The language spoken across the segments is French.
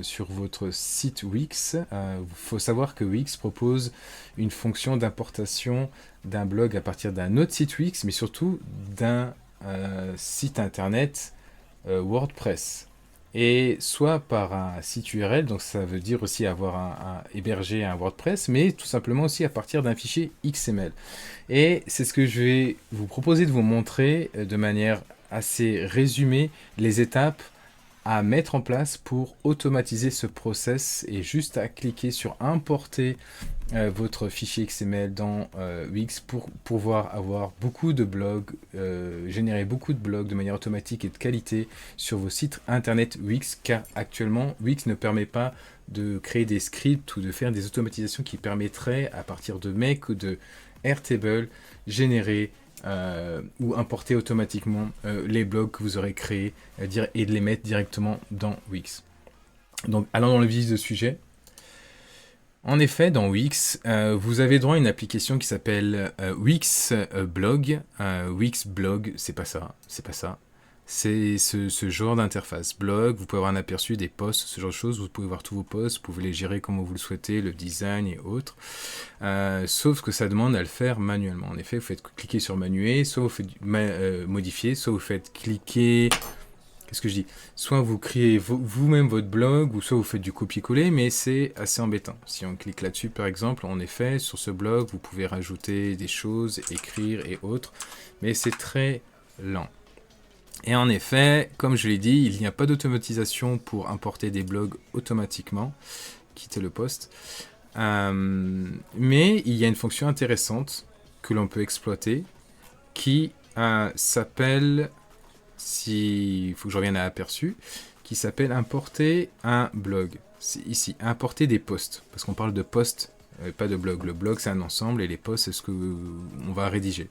sur votre site Wix, il faut savoir que Wix propose une fonction d'importation d'un blog à partir d'un autre site Wix, mais surtout d'un site internet WordPress. Et soit par un site URL, donc ça veut dire aussi avoir héberger un WordPress, mais tout simplement aussi à partir d'un fichier XML. Et c'est ce que je vais vous proposer de vous montrer de manière assez résumée, les étapes à mettre en place pour automatiser ce process et juste à cliquer sur importer votre fichier XML dans Wix pour pouvoir avoir beaucoup de blogs, générer beaucoup de blogs de manière automatique et de qualité sur vos sites internet Wix, car actuellement Wix ne permet pas de créer des scripts ou de faire des automatisations qui permettraient à partir de Make ou de Airtable générer ou importer automatiquement les blogs que vous aurez créés et de les mettre directement dans Wix. Donc allons dans le vif du sujet. En effet, dans Wix, vous avez droit à une application qui s'appelle Wix Blog. Wix Blog, c'est pas ça, c'est pas ça. C'est ce genre d'interface. Blog, vous pouvez avoir un aperçu des posts, ce genre de choses. Vous pouvez voir tous vos posts, vous pouvez les gérer comme vous le souhaitez, le design et autres. Sauf que ça demande à le faire manuellement. En effet, vous faites cliquer sur manuer, soit vous faites modifier, soit vous faites cliquer. Qu'est-ce que je dis? Soit vous créez vous-même votre blog, ou soit vous faites du copier-coller, mais c'est assez embêtant. Si on clique là-dessus, par exemple, en effet, sur ce blog, vous pouvez rajouter des choses, écrire et autres, mais c'est très lent. Et en effet, comme je l'ai dit, il n'y a pas d'automatisation pour importer des blogs automatiquement. Quittez le poste. Mais il y a une fonction intéressante que l'on peut exploiter qui s'appelle, il faut que je revienne à aperçu, qui s'appelle importer un blog. C'est ici, importer des posts, parce qu'on parle de posts, pas de blog. Le blog c'est un ensemble et les posts c'est ce que on va rédiger,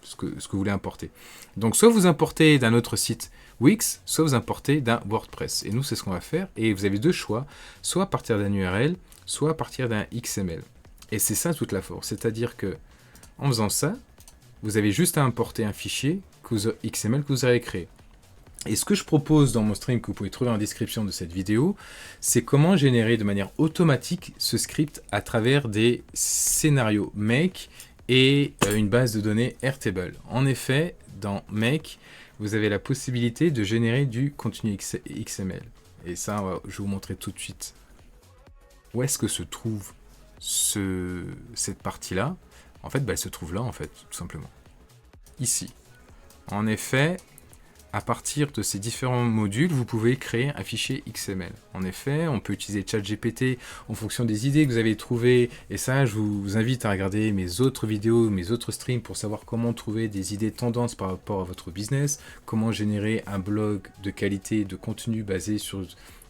ce que vous voulez importer. Donc soit vous importez d'un autre site Wix, soit vous importez d'un WordPress. Et nous c'est ce qu'on va faire, et vous avez deux choix, soit à partir d'un URL, soit à partir d'un XML. Et c'est ça toute la force, c'est-à-dire que en faisant ça, vous avez juste à importer un fichier XML que vous avez créé. Et ce que je propose dans mon stream, que vous pouvez trouver en description de cette vidéo, c'est comment générer de manière automatique ce script à travers des scénarios Make et une base de données Airtable. En effet, dans Make, vous avez la possibilité de générer du contenu XML. Et ça, je vais vous montrer tout de suite où est-ce que se trouve cette partie-là. En fait, elle se trouve là, en fait, tout simplement. Ici. En effet, à partir de ces différents modules, vous pouvez créer un fichier XML. En effet, on peut utiliser ChatGPT en fonction des idées que vous avez trouvées. Et ça, je vous invite à regarder mes autres vidéos, mes autres streams pour savoir comment trouver des idées tendances par rapport à votre business, comment générer un blog de qualité, de contenu basé sur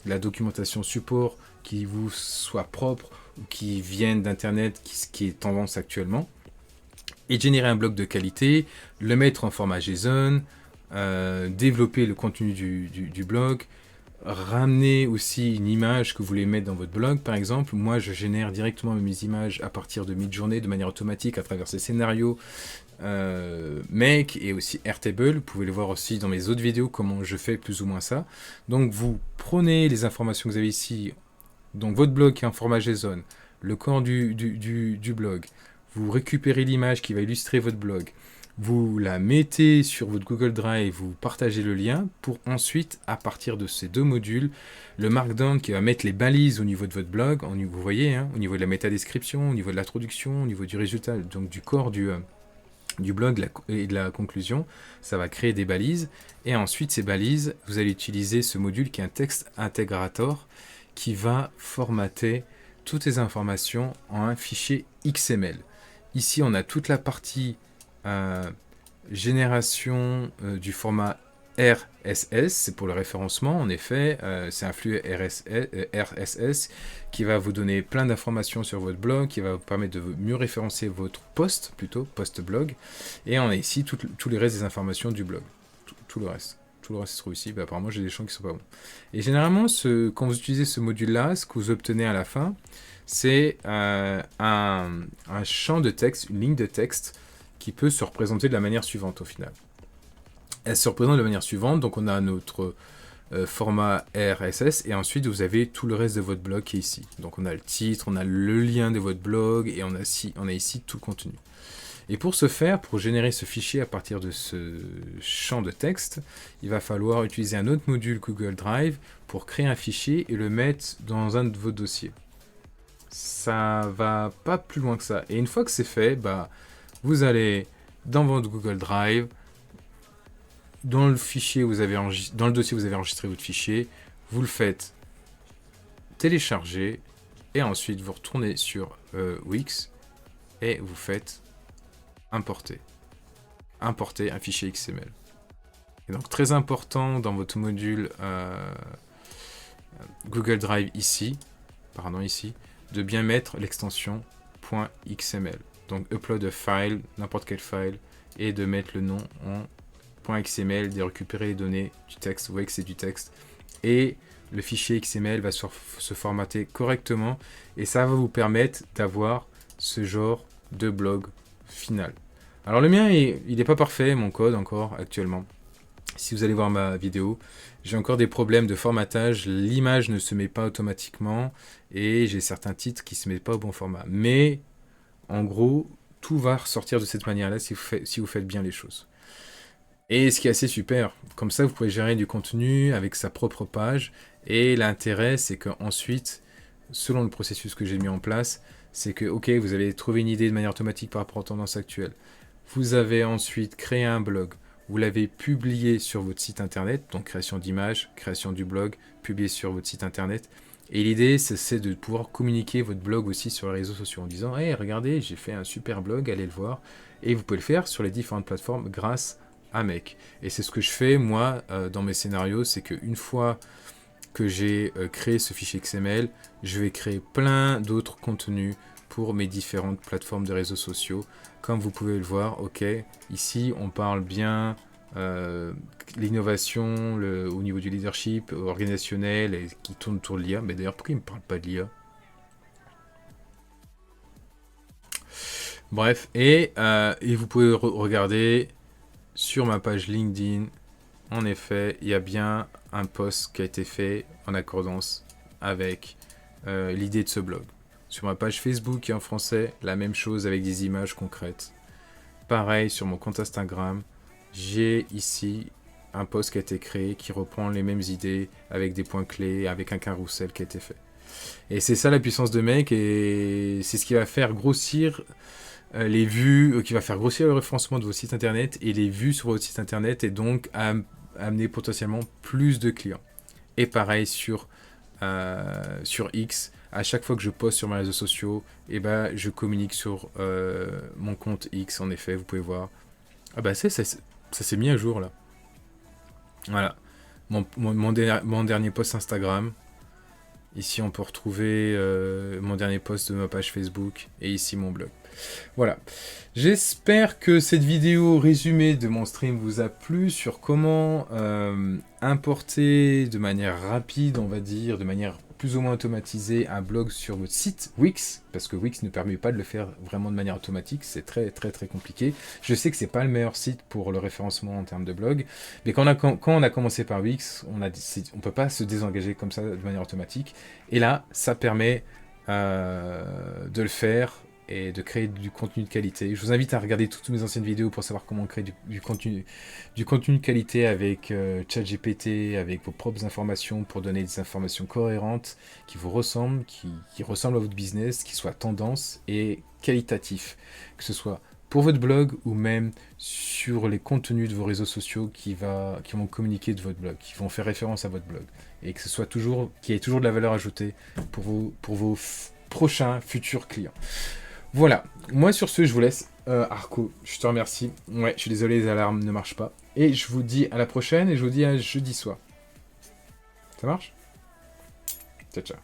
la documentation support qui vous soit propre ou qui vienne d'Internet, qui est tendance actuellement. Et générer un blog de qualité, le mettre en format JSON, développer le contenu du blog, ramener aussi une image que vous voulez mettre dans votre blog. Par exemple, moi je génère directement mes images à partir de Midjourney de manière automatique à travers ces scénarios Make et aussi Airtable. Vous pouvez le voir aussi dans mes autres vidéos comment je fais plus ou moins ça. Donc vous prenez les informations que vous avez ici, donc votre blog qui est en format JSON, le corps du blog, vous récupérez l'image qui va illustrer votre blog, vous la mettez sur votre Google Drive, vous partagez le lien pour ensuite, à partir de ces deux modules, le Markdown qui va mettre les balises au niveau de votre blog, vous voyez, hein, au niveau de la métadescription, au niveau de l'introduction, au niveau du résultat, donc du corps du blog et de la conclusion, ça va créer des balises. Et ensuite, ces balises, vous allez utiliser ce module qui est un texte intégrator qui va formater toutes les informations en un fichier XML. Ici, on a toute la partie génération du format RSS, c'est pour le référencement. En effet, c'est un flux RSS qui va vous donner plein d'informations sur votre blog, qui va vous permettre de mieux référencer votre post, plutôt, post-blog. Et on a ici tous les restes des informations du blog. Tout le reste. Tout le reste se trouve ici. Apparemment, j'ai des champs qui sont pas bons. Et généralement, quand vous utilisez ce module-là, ce que vous obtenez à la fin, c'est un champ de texte, une ligne de texte qui peut se représenter de la manière suivante au final. Elle se représente de la manière suivante, donc on a notre format RSS, et ensuite vous avez tout le reste de votre blog qui est ici. Donc on a le titre, on a le lien de votre blog, et on a ici tout le contenu. Et pour ce faire, pour générer ce fichier à partir de ce champ de texte, il va falloir utiliser un autre module Google Drive pour créer un fichier et le mettre dans un de vos dossiers. Ça va pas plus loin que ça. Et une fois que c'est fait, bah, vous allez dans votre Google Drive, dans le dossier où vous avez enregistré votre fichier, vous le faites télécharger et ensuite vous retournez sur Wix et vous faites importer un fichier XML. Et donc très important dans votre module Google Drive ici, de bien mettre l'extension .xml. Donc upload a file, n'importe quel file, et de mettre le nom en .xml, de récupérer les données du texte. Vous voyez que c'est du texte. Et le fichier XML va se formater correctement, et ça va vous permettre d'avoir ce genre de blog final. Alors le mien, il n'est pas parfait, mon code encore actuellement. Si vous allez voir ma vidéo, j'ai encore des problèmes de formatage, l'image ne se met pas automatiquement et j'ai certains titres qui ne se mettent pas au bon format. Mais en gros, tout va ressortir de cette manière-là si vous faites bien les choses. Et ce qui est assez super, comme ça vous pouvez gérer du contenu avec sa propre page, et l'intérêt c'est qu'ensuite, selon le processus que j'ai mis en place, c'est que ok, vous avez trouvé une idée de manière automatique par rapport aux tendances actuelles. Vous avez ensuite créé un blog. Vous l'avez publié sur votre site internet, donc création d'image, création du blog, publié sur votre site internet. Et l'idée, c'est de pouvoir communiquer votre blog aussi sur les réseaux sociaux en disant « Hey, regardez, j'ai fait un super blog, allez le voir. » Et vous pouvez le faire sur les différentes plateformes grâce à Make. Et c'est ce que je fais, moi, dans mes scénarios, c'est qu'une fois que j'ai créé ce fichier XML, je vais créer plein d'autres contenus pour mes différentes plateformes de réseaux sociaux. Comme vous pouvez le voir, ok, ici on parle bien l'innovation au niveau du leadership organisationnel et qui tourne autour de l'IA. Mais d'ailleurs, pourquoi il ne me parle pas de l'IA? Bref, et vous pouvez regarder sur ma page LinkedIn, en effet, il y a bien un post qui a été fait en accordance avec l'idée de ce blog. Sur ma page Facebook et en français, la même chose avec des images concrètes. Pareil, sur mon compte Instagram, j'ai ici un post qui a été créé qui reprend les mêmes idées avec des points clés, avec un carrousel qui a été fait. Et c'est ça la puissance de Make, et c'est ce qui va faire grossir les vues, qui va faire grossir le référencement de vos sites internet et les vues sur votre site internet, et donc amener potentiellement plus de clients. Et pareil sur X, à chaque fois que je poste sur mes réseaux sociaux, je communique sur mon compte X. En effet, vous pouvez voir. Ah bah ça s'est mis à jour là. Voilà. Mon dernier post Instagram. Ici, on peut retrouver mon dernier post de ma page Facebook. Et ici, mon blog. Voilà. J'espère que cette vidéo résumée de mon stream vous a plu sur comment importer de manière rapide, on va dire, de manière plus ou moins automatisée, un blog sur votre site Wix, parce que Wix ne permet pas de le faire vraiment de manière automatique, c'est très très très compliqué. Je sais que c'est pas le meilleur site pour le référencement en termes de blog, mais quand on a commencé par Wix, on peut pas se désengager comme ça de manière automatique, et là, ça permet de le faire et de créer du contenu de qualité. Je vous invite à regarder toutes mes anciennes vidéos pour savoir comment créer du contenu de qualité avec ChatGPT, avec vos propres informations pour donner des informations cohérentes qui vous ressemblent, qui ressemblent à votre business, qui soient tendance et qualitatifs, que ce soit pour votre blog ou même sur les contenus de vos réseaux sociaux qui vont communiquer de votre blog, qui vont faire référence à votre blog, et que ce soit qu'il y ait toujours de la valeur ajoutée pour vos prochains futurs clients. Voilà, moi sur ce, je vous laisse. Arco, je te remercie. Ouais, je suis désolé, les alarmes ne marchent pas. Et je vous dis à la prochaine, et je vous dis à jeudi soir. Ça marche? Ciao, ciao.